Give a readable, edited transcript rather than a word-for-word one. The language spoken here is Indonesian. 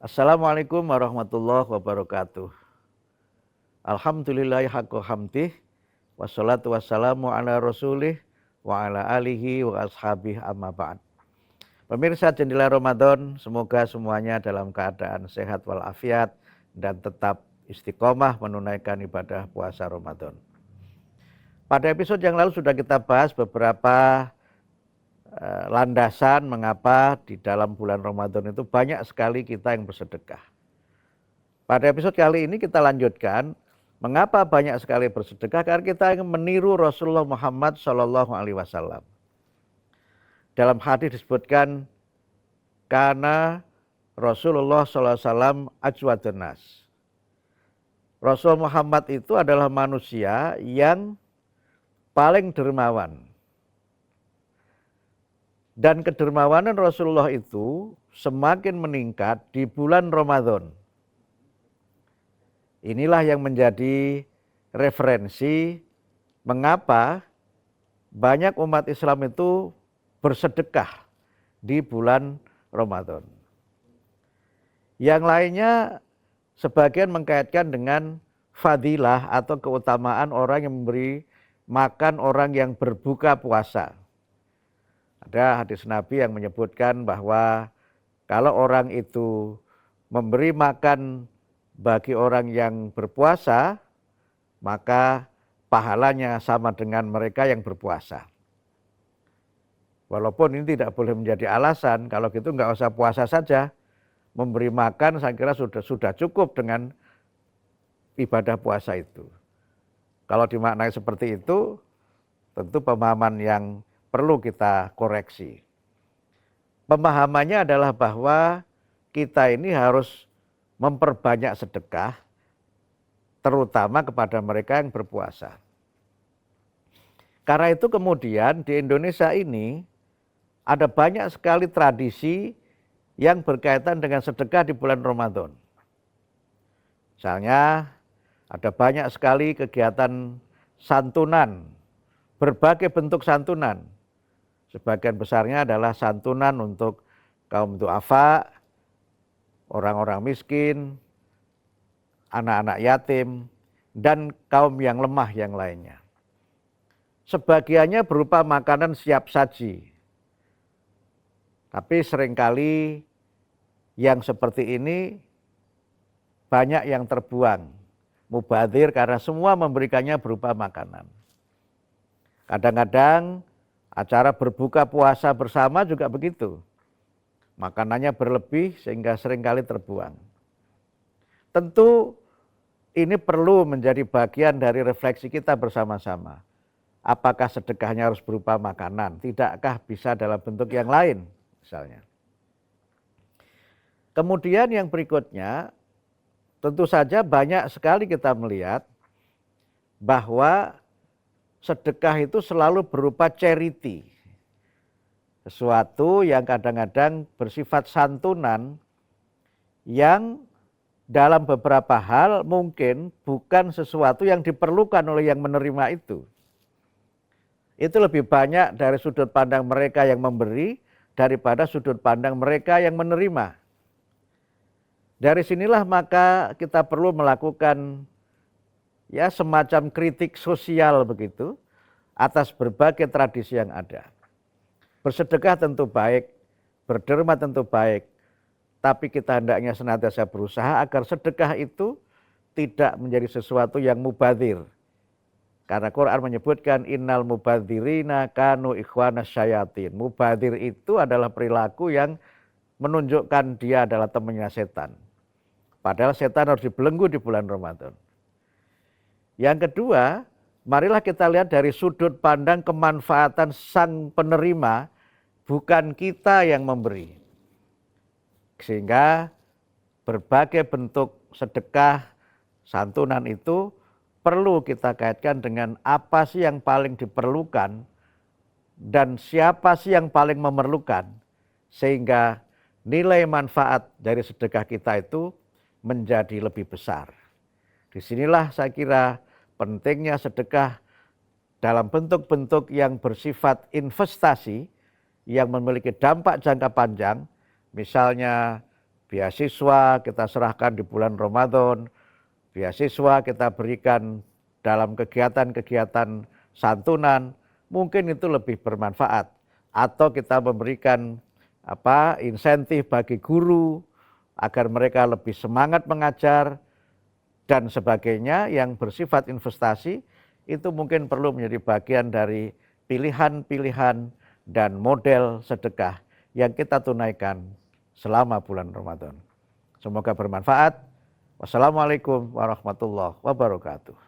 Assalamualaikum warahmatullahi wabarakatuh. Alhamdulillahi haqqa hamdih, wassalatu wassalamu ala rasulih, wa ala alihi wa ashabih amma ba'd. Pemirsa Jendela Ramadan, semoga semuanya dalam keadaan sehat walafiat dan tetap istiqomah menunaikan ibadah puasa Ramadan. Pada episode yang lalu sudah kita bahas beberapa landasan mengapa di dalam bulan Ramadan itu banyak sekali kita yang bersedekah. Pada episode kali ini kita lanjutkan mengapa banyak sekali bersedekah, karena kita ingin meniru Rasulullah Muhammad SAW. Dalam hadis disebutkan karena Rasulullah SAW ajwadun nas. Rasul Muhammad itu adalah manusia yang paling dermawan. Dan kedermawanan Rasulullah itu semakin meningkat di bulan Ramadan. Inilah yang menjadi referensi mengapa banyak umat Islam itu bersedekah di bulan Ramadan. Yang lainnya sebagian mengkaitkan dengan fadilah atau keutamaan orang yang memberi makan orang yang berbuka puasa. Ada hadis Nabi yang menyebutkan bahwa kalau orang itu memberi makan bagi orang yang berpuasa, maka pahalanya sama dengan mereka yang berpuasa. Walaupun ini tidak boleh menjadi alasan, kalau gitu nggak usah puasa saja. Memberi makan saya kira sudah cukup dengan ibadah puasa itu. Kalau dimaknai seperti itu, tentu pemahaman yang perlu kita koreksi. Pemahamannya adalah bahwa kita ini harus memperbanyak sedekah, terutama kepada mereka yang berpuasa. Karena itu kemudian di Indonesia ini ada banyak sekali tradisi yang berkaitan dengan sedekah di bulan Ramadan. Misalnya ada banyak sekali kegiatan santunan, berbagai bentuk santunan. Sebagian besarnya adalah santunan untuk kaum du'afa, orang-orang miskin, anak-anak yatim, dan kaum yang lemah yang lainnya. Sebagiannya berupa makanan siap saji. Tapi seringkali yang seperti ini banyak yang terbuang, mubadzir karena semua memberikannya berupa makanan. Kadang-kadang acara berbuka puasa bersama juga begitu. Makanannya berlebih sehingga seringkali terbuang. Tentu ini perlu menjadi bagian dari refleksi kita bersama-sama. Apakah sedekahnya harus berupa makanan? Tidakkah bisa dalam bentuk yang lain misalnya? Kemudian yang berikutnya, tentu saja banyak sekali kita melihat bahwa sedekah itu selalu berupa charity. Sesuatu yang kadang-kadang bersifat santunan yang dalam beberapa hal mungkin bukan sesuatu yang diperlukan oleh yang menerima itu. Itu lebih banyak dari sudut pandang mereka yang memberi daripada sudut pandang mereka yang menerima. Dari sinilah maka kita perlu melakukan ya semacam kritik sosial begitu atas berbagai tradisi yang ada. Bersedekah tentu baik, berderma tentu baik, tapi kita hendaknya senantiasa berusaha agar sedekah itu tidak menjadi sesuatu yang mubadzir. Karena Quran menyebutkan innal mubadzirina kanu ikhwanas syayatin. Mubadzir itu adalah perilaku yang menunjukkan dia adalah temannya setan. Padahal setan harus dibelenggu di bulan Ramadan. Yang kedua, marilah kita lihat dari sudut pandang kemanfaatan sang penerima, bukan kita yang memberi. Sehingga berbagai bentuk sedekah, santunan itu perlu kita kaitkan dengan apa sih yang paling diperlukan dan siapa sih yang paling memerlukan. Sehingga nilai manfaat dari sedekah kita itu menjadi lebih besar. Disinilah saya kira pentingnya sedekah dalam bentuk-bentuk yang bersifat investasi yang memiliki dampak jangka panjang, misalnya beasiswa kita serahkan di bulan Ramadan, beasiswa kita berikan dalam kegiatan-kegiatan santunan, mungkin itu lebih bermanfaat. Atau kita memberikan insentif bagi guru agar mereka lebih semangat mengajar dan sebagainya yang bersifat investasi, itu mungkin perlu menjadi bagian dari pilihan-pilihan dan model sedekah yang kita tunaikan selama bulan Ramadan. Semoga bermanfaat. Wassalamualaikum warahmatullahi wabarakatuh.